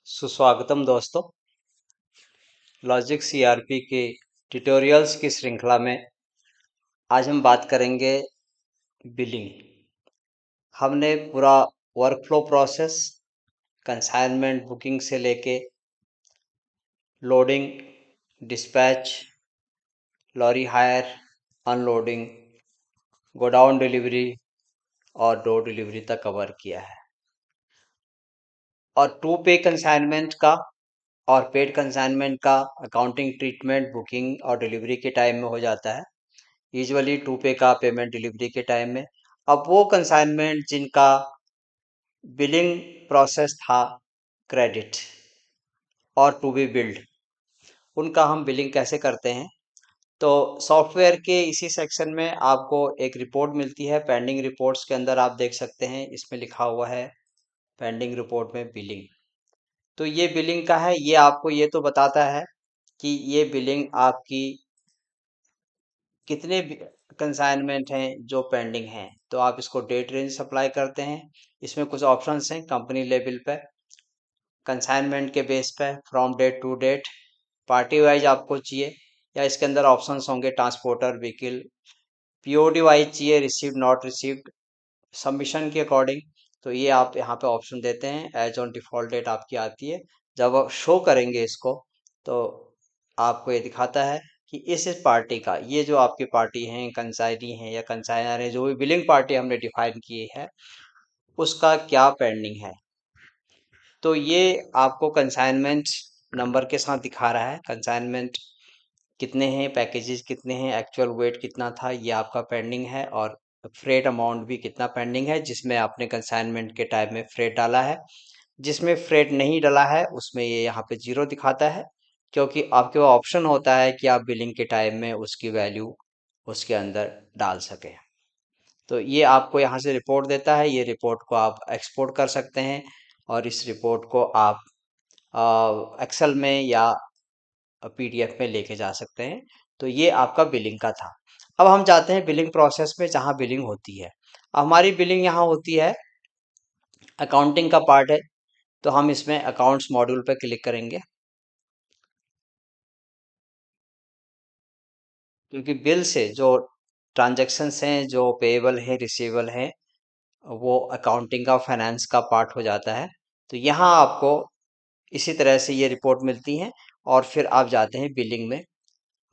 सुस्वागतम दोस्तों। Logic CRP के ट्यूटोरियल्स की श्रृंखला में आज हम बात करेंगे बिलिंग। हमने पूरा वर्कफ्लो प्रोसेस कंसाइनमेंट बुकिंग से लेके loading, dispatch, lorry hire, unloading, godown delivery और डोर डिलीवरी तक कवर किया है। और टू पे कंसाइनमेंट का और पेड कंसाइनमेंट का अकाउंटिंग ट्रीटमेंट बुकिंग और डिलीवरी के टाइम में हो जाता है। यूजुअली टू पे का पेमेंट डिलीवरी के टाइम में। अब वो कंसाइनमेंट जिनका बिलिंग प्रोसेस था क्रेडिट और टू बी बिल्ड, उनका हम बिलिंग कैसे करते हैं। तो सॉफ्टवेयर के इसी सेक्शन में आपको एक रिपोर्ट मिलती है। पेंडिंग रिपोर्ट्स के अंदर आप देख सकते हैं, इसमें लिखा हुआ है पेंडिंग रिपोर्ट में बिलिंग। तो ये बिलिंग का है, ये आपको ये तो बताता है कि ये बिलिंग आपकी कितने कंसाइनमेंट हैं जो पेंडिंग हैं। तो आप इसको डेट रेंज सप्लाई करते हैं। इसमें कुछ ऑप्शंस हैं कंपनी लेवल पे, कंसाइनमेंट के बेस पे, from date to date, party wise आपको चाहिए या इसके अंदर ऑप्शंस होंगे ट्रांसपोर्टर, व्हीकल, पीओडी वाइज चाहिए, रिसीव्ड नॉट रिसीव्ड, सबमिशन के अकॉर्डिंग। तो ये आप यहाँ पे ऑप्शन देते हैं। एज ऑन डिफॉल्ट डेट आपकी आती है। जब आप शो करेंगे इसको तो आपको ये दिखाता है कि इस पार्टी का, ये जो आपकी पार्टी हैं, कंसाइनी है या कंसाइनर है, जो भी बिलिंग पार्टी हमने डिफाइन की है, उसका क्या पेंडिंग है। तो ये आपको कंसाइनमेंट नंबर के साथ दिखा रहा है। कंसाइनमेंट कितने हैं, पैकेजेस कितने हैं, एक्चुअल वेट कितना था, ये आपका पेंडिंग है। और फ्रेट अमाउंट भी कितना पेंडिंग है, जिसमें आपने कंसाइनमेंट के टाइम में फ्रेट डाला है। जिसमें फ्रेट नहीं डाला है उसमें ये यहाँ पे जीरो दिखाता है, क्योंकि आपके वो ऑप्शन होता है कि आप बिलिंग के टाइम में उसकी वैल्यू उसके अंदर डाल सकें। तो ये आपको यहाँ से रिपोर्ट देता है। ये रिपोर्ट को आप एक्सपोर्ट कर सकते हैं और इस रिपोर्ट को आप एक्सेल में या पीडीएफ में लेके जा सकते हैं। तो ये आपका बिलिंग का था। अब हम जाते हैं बिलिंग प्रोसेस में, जहाँ बिलिंग होती है। अब हमारी बिलिंग यहाँ होती है, अकाउंटिंग का पार्ट है। तो हम इसमें अकाउंट्स मॉड्यूल पे क्लिक करेंगे, क्योंकि बिल से जो ट्रांजैक्शंस हैं, जो पेएबल है, रिसीवेबल है, वो अकाउंटिंग का, फाइनेंस का पार्ट हो जाता है। तो यहाँ आपको इसी तरह से ये रिपोर्ट मिलती है। और फिर आप जाते हैं बिलिंग में।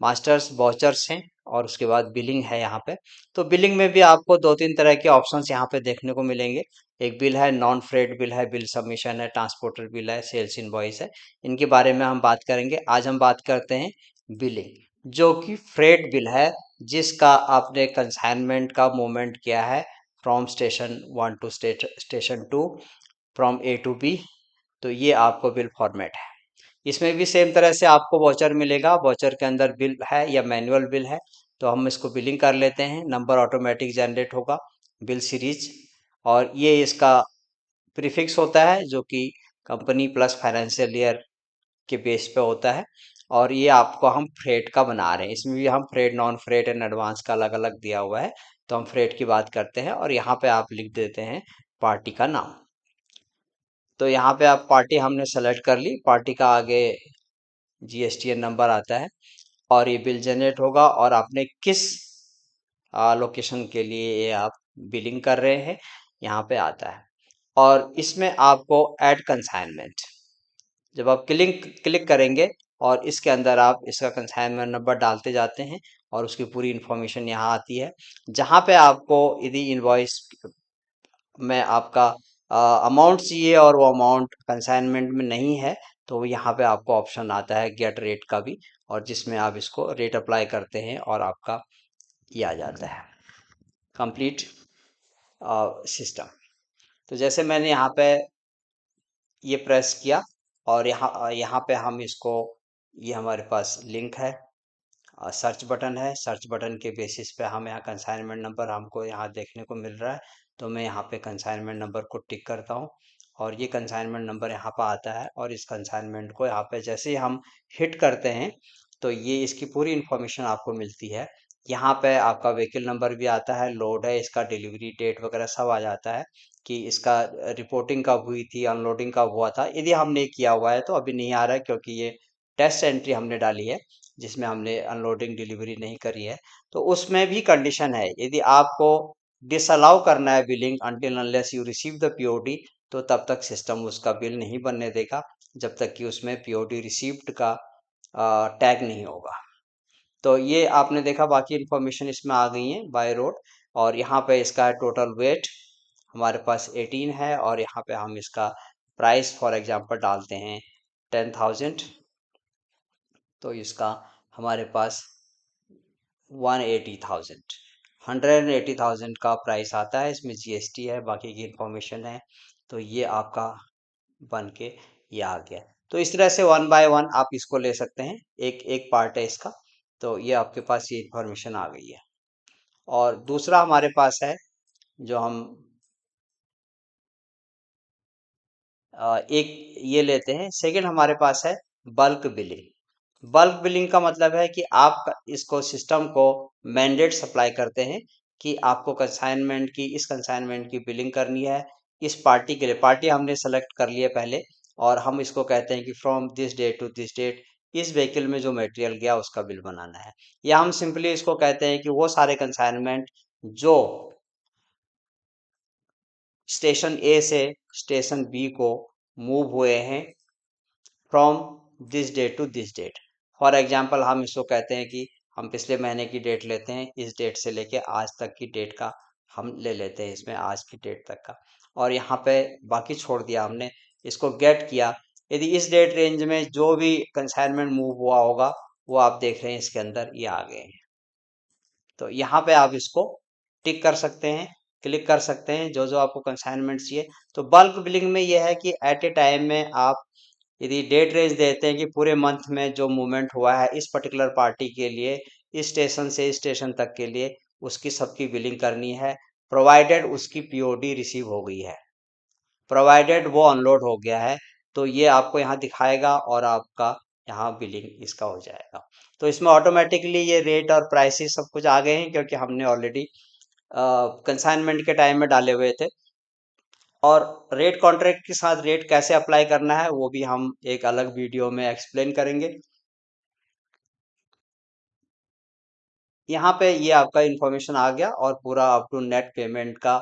मास्टर्स वाउचर्स हैं और उसके बाद बिलिंग है यहाँ पे। तो बिलिंग में भी आपको दो तीन तरह के ऑप्शंस यहाँ पे देखने को मिलेंगे। एक बिल है, नॉन फ्रेट बिल है, बिल सबमिशन है, ट्रांसपोर्टर बिल है, सेल्स इनवॉइस है। इनके बारे में हम बात करेंगे। आज हम बात करते हैं बिलिंग, जो कि फ्रेट बिल है, जिसका आपने कंसाइनमेंट का मूवमेंट किया है from station one to station two, from A to B. तो ये आपको बिल फॉर्मेट है। इसमें भी सेम तरह से आपको वाउचर मिलेगा। वाउचर के अंदर बिल है या मैनुअल बिल है, तो हम इसको बिलिंग कर लेते हैं। नंबर ऑटोमेटिक जनरेट होगा, बिल सीरीज। और ये इसका प्रीफिक्स होता है, जो कि कंपनी प्लस फाइनेंशियल ईयर के बेस पे होता है। और ये आपको हम फ्रेट का बना रहे हैं। इसमें भी हम freight, non freight and advance का अलग अलग दिया हुआ है। तो हम फ्रेट की बात करते हैं और यहाँ पे आप लिख देते हैं पार्टी का नाम। तो यहाँ पे आप पार्टी हमने सेलेक्ट कर ली। पार्टी का आगे जीएसटीएन नंबर आता है और ये बिल जनरेट होगा और आपने किस लोकेशन के लिए ये आप बिलिंग कर रहे हैं, यहाँ पे आता है। और इसमें आपको ऐड कंसाइनमेंट, जब आप क्लिक क्लिक करेंगे और इसके अंदर आप इसका कंसाइनमेंट नंबर डालते जाते हैं और उसकी पूरी इंफॉर्मेशन यहाँ आती है। जहाँ पे आपको यदि इनवॉइस में आपका अमाउंट चाहिए और वो अमाउंट कंसाइनमेंट में नहीं है, तो यहाँ पे आपको ऑप्शन आता है गेट रेट का भी, और जिसमें आप इसको रेट अप्लाई करते हैं और आपका ये आ जाता है कंप्लीट सिस्टम। तो जैसे मैंने यहाँ पे ये प्रेस किया और यहाँ यहाँ पे हम इसको, ये हमारे पास लिंक है, सर्च बटन है। सर्च बटन के बेसिस पे हम यहाँ कंसाइनमेंट नंबर हमको यहाँ देखने को मिल रहा है। तो मैं यहाँ पे कंसाइनमेंट नंबर को टिक करता हूँ और ये कंसाइनमेंट नंबर यहाँ पर आता है। और इस कंसाइनमेंट को यहाँ पे जैसे ही हम हिट करते हैं तो ये इसकी पूरी इंफॉर्मेशन आपको मिलती है यहाँ पे आपका व्हीकल नंबर भी आता है, लोड है, इसका डिलीवरी डेट वगैरह सब आ जाता है कि इसका रिपोर्टिंग कब हुई थी, अनलोडिंग कब हुआ था। यदि हमने किया हुआ है तो अभी नहीं आ रहा है क्योंकि ये टेस्ट एंट्री हमने डाली है जिसमें हमने अनलोडिंग डिलीवरी नहीं करी है। तो उसमें भी कंडीशन है, यदि आपको डिसअलाउ करना है billing until unless you receive the POD, तो तब तक सिस्टम उसका बिल नहीं बनने देगा जब तक कि उसमें पीओडी रिसीव्ड का टैग नहीं होगा। तो ये आपने देखा, बाकी इन्फॉर्मेशन इसमें आ गई है बाय रोड। और यहाँ पे इसका टोटल वेट हमारे पास 18 है, और यहाँ पे हम इसका प्राइस फॉर एग्जांपल डालते हैं 10,000। तो इसका हमारे पास 180,000 180,000 का प्राइस आता है। इसमें जीएसटी है, बाकी की इन्फॉर्मेशन है। तो ये आपका बन के ये आ गया। तो इस तरह से वन बाय वन आप इसको ले सकते हैं, एक एक पार्ट है इसका। तो ये आपके पास ये इन्फॉर्मेशन आ गई है। और दूसरा हमारे पास है जो हम एक ये लेते हैं, सेकंड हमारे पास है बल्क बिलिंग। बल्क बिलिंग का मतलब है कि आप इसको सिस्टम को मैंडेट सप्लाई करते हैं कि आपको कंसाइनमेंट की, इस कंसाइनमेंट की बिलिंग करनी है इस पार्टी के लिए। पार्टी हमने सेलेक्ट कर ली है पहले, और हम इसको कहते हैं कि from this date to this date इस व्हीकल में जो मटेरियल गया उसका बिल बनाना है। या हम सिंपली इसको कहते हैं कि वो सारे कंसाइनमेंट जो स्टेशन ए से स्टेशन बी को मूव हुए हैं from this date to this date. For example हम इसको कहते हैं कि हम पिछले महीने की डेट लेते हैं, इस डेट से लेके आज तक की डेट का हम ले लेते हैं इसमें, आज की डेट तक का। और यहाँ पे बाकी छोड़ दिया हमने, इसको गेट किया। यदि इस डेट रेंज में जो भी कंसाइनमेंट मूव हुआ होगा वो आप देख रहे हैं इसके अंदर ये आ गए हैं। तो यहाँ पे आप इसको टिक कर सकते हैं, क्लिक कर सकते हैं जो जो आपको कंसाइनमेंट चाहिए। तो बल्क बिलिंग में यह है कि एट ए टाइम में आप यदि डेट रेंज देते हैं कि पूरे मंथ में जो मूवमेंट हुआ है इस पर्टिकुलर पार्टी के लिए, इस स्टेशन से इस स्टेशन तक के लिए, उसकी सबकी बिलिंग करनी है, प्रोवाइडेड उसकी पीओडी रिसीव हो गई है, प्रोवाइडेड वो अनलोड हो गया है। तो ये आपको यहाँ दिखाएगा और आपका यहाँ बिलिंग इसका हो जाएगा। तो इसमें ऑटोमेटिकली ये रेट और प्राइसेस सब कुछ आ गए हैं क्योंकि हमने ऑलरेडी कंसाइनमेंट के टाइम में डाले हुए थे। और रेट कॉन्ट्रैक्ट के साथ रेट कैसे अप्लाई करना है वो भी हम एक अलग वीडियो में एक्सप्लेन करेंगे। यहाँ पे ये आपका इंफॉर्मेशन आ गया और पूरा अप टू नेट पेमेंट का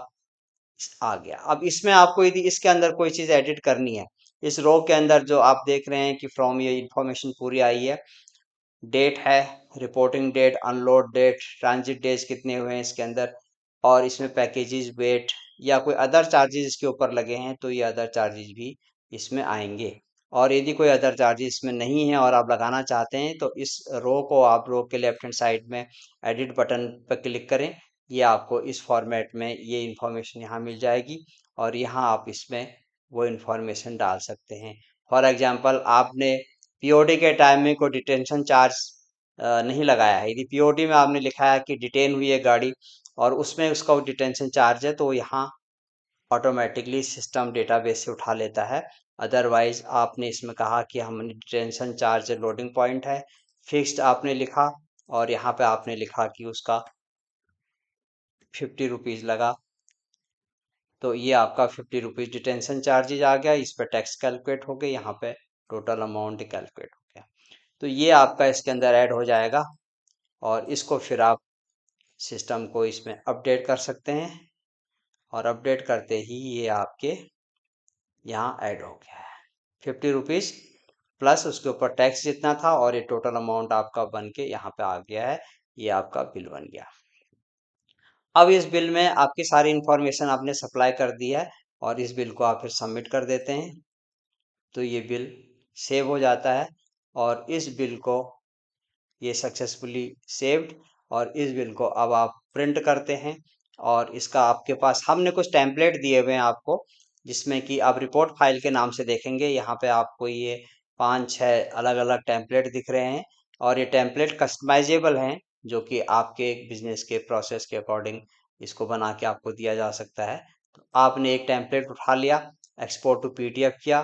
आ गया। अब इसमें आपको यदि इसके अंदर कोई चीज़ एडिट करनी है, इस रो के अंदर जो आप देख रहे हैं कि फ्रॉम, ये इंफॉर्मेशन पूरी आई है, डेट है, reporting date, unload date, transit days कितने हुए हैं इसके अंदर, और इसमें पैकेजेस वेट या कोई अदर चार्जेस इसके ऊपर लगे हैं तो ये अदर चार्जेस भी इसमें आएंगे। और यदि कोई अदर चार्जेस इसमें नहीं है और आप लगाना चाहते हैं तो इस रो को आप रो के लेफ्ट हैंड साइड में एडिट बटन पर क्लिक करें, ये आपको इस फॉर्मेट में ये इंफॉर्मेशन यहाँ मिल जाएगी और यहाँ आप इसमें वो इंफॉर्मेशन डाल सकते हैं। फॉर एग्जांपल आपने पीओडी के टाइम में कोई डिटेंशन चार्ज नहीं लगाया है, यदि पीओडी में आपने लिखा है कि डिटेन हुई है गाड़ी और उसमें उसका वो डिटेंशन चार्ज है, तो यहाँ ऑटोमेटिकली सिस्टम डेटाबेस से उठा लेता है। अदरवाइज आपने इसमें कहा कि हमने डिटेंशन चार्ज लोडिंग पॉइंट है, फिक्स्ड आपने लिखा और यहाँ पे आपने लिखा कि उसका 50 रुपीज़ लगा, तो ये आपका 50 रुपीज़ डिटेंशन चार्जेज आ गया। इस पर टैक्स कैलकुलेट हो गया, यहाँ पे टोटल अमाउंट कैलकुलेट हो गया। तो ये आपका इसके अंदर ऐड हो जाएगा और इसको फिर आप सिस्टम को इसमें अपडेट कर सकते हैं और अपडेट करते ही ये आपके यहाँ ऐड हो गया है 50 रुपीज़ प्लस उसके ऊपर टैक्स जितना था, और ये टोटल अमाउंट आपका बन के यहाँ पे आ गया है, ये आपका बिल बन गया। अब इस बिल में आपकी सारी इंफॉर्मेशन आपने सप्लाई कर दी है और इस बिल को आप फिर सबमिट कर देते हैं तो ये बिल सेव हो जाता है और इस बिल को ये सक्सेसफुली सेव्ड, और इस बिल को अब आप प्रिंट करते हैं और इसका आपके पास हमने कुछ टेम्पलेट दिए हुए हैं आपको, जिसमें कि आप रिपोर्ट फाइल के नाम से देखेंगे यहाँ पे आपको ये 5-6 अलग अलग टेम्पलेट दिख रहे हैं और ये टेम्पलेट कस्टमाइजेबल हैं जो कि आपके बिजनेस के प्रोसेस के अकॉर्डिंग इसको बना के आपको दिया जा सकता है। तो आपने एक टेम्पलेट उठा लिया, एक्सपोर्ट टू पीडीएफ किया,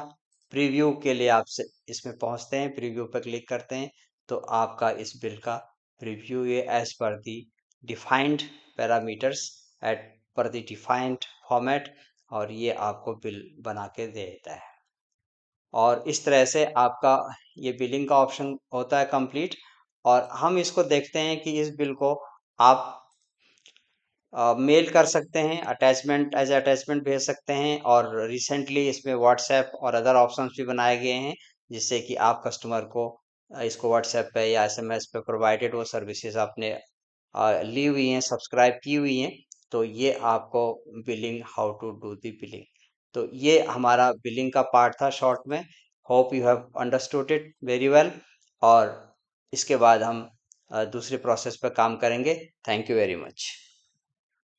प्रीव्यू के लिए आप इसमें पहुंचते हैं, प्रीव्यू पर क्लिक करते हैं तो आपका इस बिल का प्रीव्यू ये एज पर दी डिफाइंड पैरामीटर्स एट पर द डिफाइंड फॉर्मेट, और ये आपको बिल बना के दे देता है। और इस तरह से आपका ये बिलिंग का ऑप्शन होता है कंप्लीट। और हम इसको देखते हैं कि इस बिल को आप मेल कर सकते हैं, अटैचमेंट एज अटैचमेंट भेज सकते हैं, और रिसेंटली इसमें व्हाट्सएप और अदर ऑप्शंस भी बनाए गए हैं जिससे कि आप कस्टमर को इसको व्हाट्सएप पे या एसएमएस पे प्रोवाइडेड वो सर्विसेज आपने ली हुई हैं, सब्सक्राइब की हुई हैं, तो ये आपको billing, how to do the billing. तो ये हमारा बिलिंग का पार्ट था शॉर्ट में। Hope you have understood it very well. और इसके बाद हम दूसरे प्रोसेस पर काम करेंगे। Thank you very much.